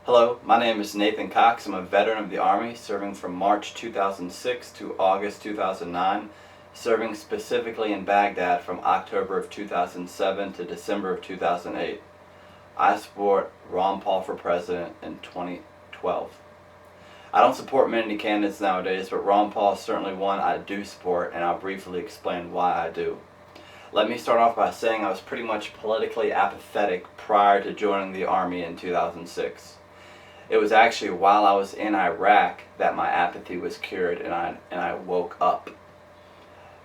Hello, my name is Nathan Cox. I'm a veteran of the Army, serving from March 2006 to August 2009, serving specifically in Baghdad from October of 2007 to December of 2008. I support Ron Paul for president in 2012. I don't support many candidates nowadays, but Ron Paul is certainly one I do support, and I'll briefly explain why I do. Let me start off by saying I was pretty much politically apathetic prior to joining the Army in 2006. It was actually while I was in Iraq that my apathy was cured and I woke up.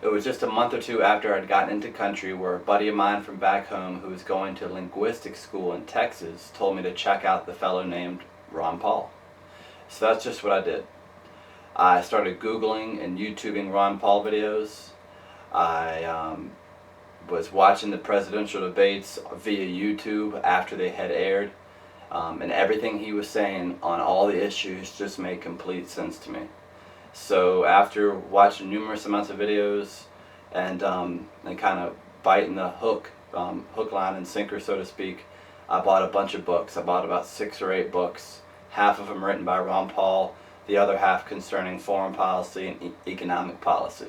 It was just a month or two after I'd gotten into country where a buddy of mine from back home who was going to linguistics school in Texas told me to check out the fellow named Ron Paul. So that's just what I did. I started Googling and YouTubing Ron Paul videos. I was watching the presidential debates via YouTube after they had aired. And everything he was saying on all the issues just made complete sense to me. So after watching numerous amounts of videos and kind of biting the hook, line, and sinker, so to speak, I bought a bunch of books. I bought about 6 or 8 books, half of them written by Ron Paul, the other half concerning foreign policy and economic policy.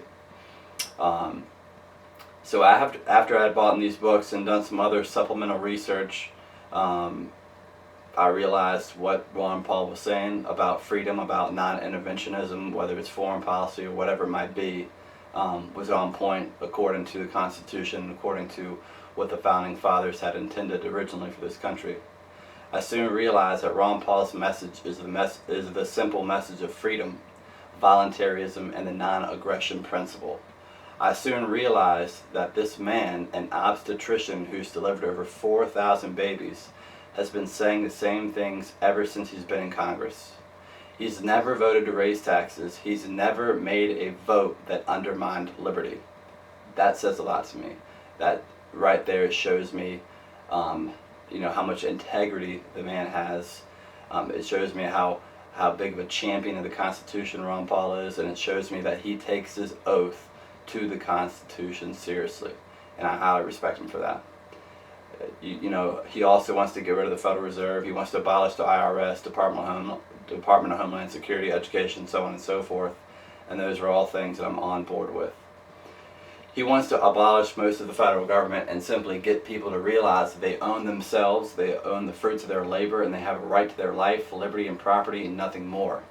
So after I had bought these books and done some other supplemental research, I realized what Ron Paul was saying about freedom, about non-interventionism, whether it's foreign policy or whatever it might be, was on point according to the Constitution, according to what the Founding Fathers had intended originally for this country. I soon realized that Ron Paul's message is the simple message of freedom, voluntarism, and the non-aggression principle. I soon realized that this man, an obstetrician who's delivered over 4,000 babies, has been saying the same things ever since he's been in Congress. He's never voted to raise taxes. He's never made a vote that undermined liberty. That says a lot to me. That right there shows me, how much integrity the man has. It shows me how big of a champion of the Constitution Ron Paul is, and it shows me that he takes his oath to the Constitution seriously, and I highly respect him for that. He also wants to get rid of the Federal Reserve. He wants to abolish the IRS, Department of Homeland Security, Education, so on and so forth. And those are all things that I'm on board with. He wants to abolish most of the federal government and simply get people to realize that they own themselves, they own the fruits of their labor, and they have a right to their life, liberty, and property, and nothing more.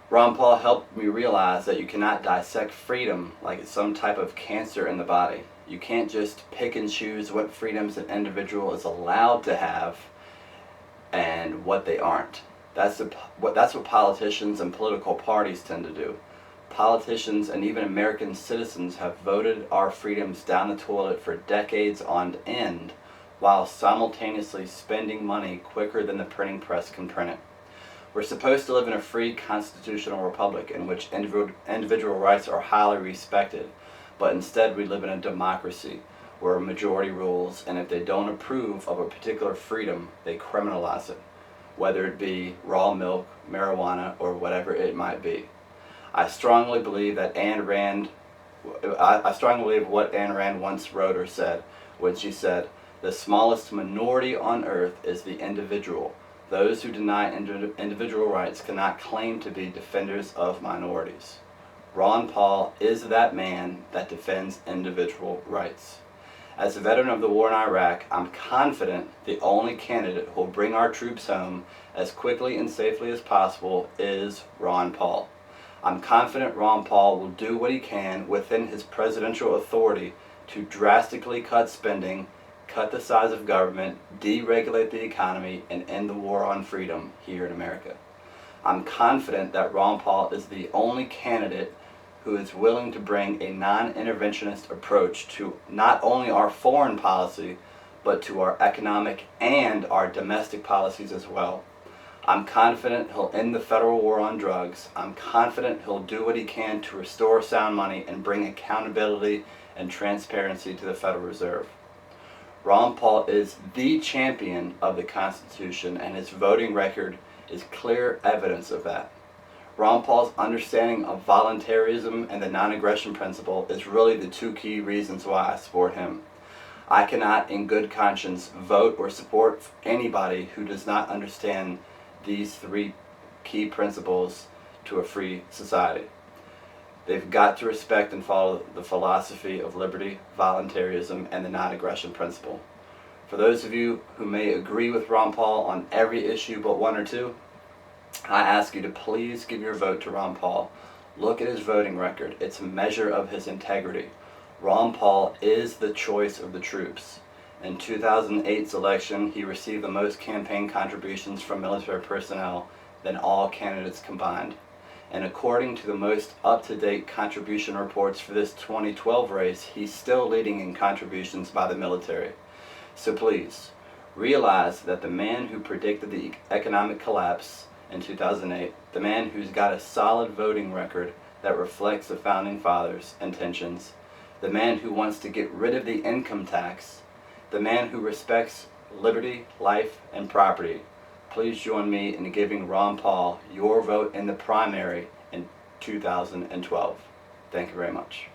Ron Paul helped me realize that you cannot dissect freedom like it's some type of cancer in the body. You can't just pick and choose what freedoms an individual is allowed to have and what they aren't. That's what politicians and political parties tend to do. Politicians and even American citizens have voted our freedoms down the toilet for decades on end, while simultaneously spending money quicker than the printing press can print it. We're supposed to live in a free constitutional republic in which individual rights are highly respected, but instead we live in a democracy where a majority rules, and if they don't approve of a particular freedom, they criminalize it, whether it be raw milk, marijuana, or whatever it might be. I strongly believe what Ayn Rand once wrote or said when she said, "The smallest minority on earth is the individual. Those who deny individual rights cannot claim to be defenders of minorities." Ron Paul is that man that defends individual rights. As a veteran of the war in Iraq, I'm confident the only candidate who will bring our troops home as quickly and safely as possible is Ron Paul. I'm confident Ron Paul will do what he can within his presidential authority to drastically cut spending, cut the size of government, deregulate the economy, and end the war on freedom here in America. I'm confident that Ron Paul is the only candidate who is willing to bring a non-interventionist approach to not only our foreign policy, but to our economic and our domestic policies as well. I'm confident he'll end the federal war on drugs. I'm confident he'll do what he can to restore sound money and bring accountability and transparency to the Federal Reserve. Ron Paul is the champion of the Constitution, and his voting record is clear evidence of that. Ron Paul's understanding of voluntarism and the non-aggression principle is really the two key reasons why I support him. I cannot, in good conscience, vote or support anybody who does not understand these three key principles to a free society. They've got to respect and follow the philosophy of liberty, voluntarism, and the non-aggression principle. For those of you who may agree with Ron Paul on every issue but one or two, I ask you to please give your vote to Ron Paul. Look at his voting record. It's a measure of his integrity. Ron Paul is the choice of the troops. In 2008's election, he received the most campaign contributions from military personnel than all candidates combined. And according to the most up-to-date contribution reports for this 2012 race, he's still leading in contributions by the military. So please, realize that the man who predicted the economic collapse in 2008, the man who's got a solid voting record that reflects the Founding Fathers' intentions, the man who wants to get rid of the income tax, the man who respects liberty, life, and property, please join me in giving Ron Paul your vote in the primary in 2012. Thank you very much.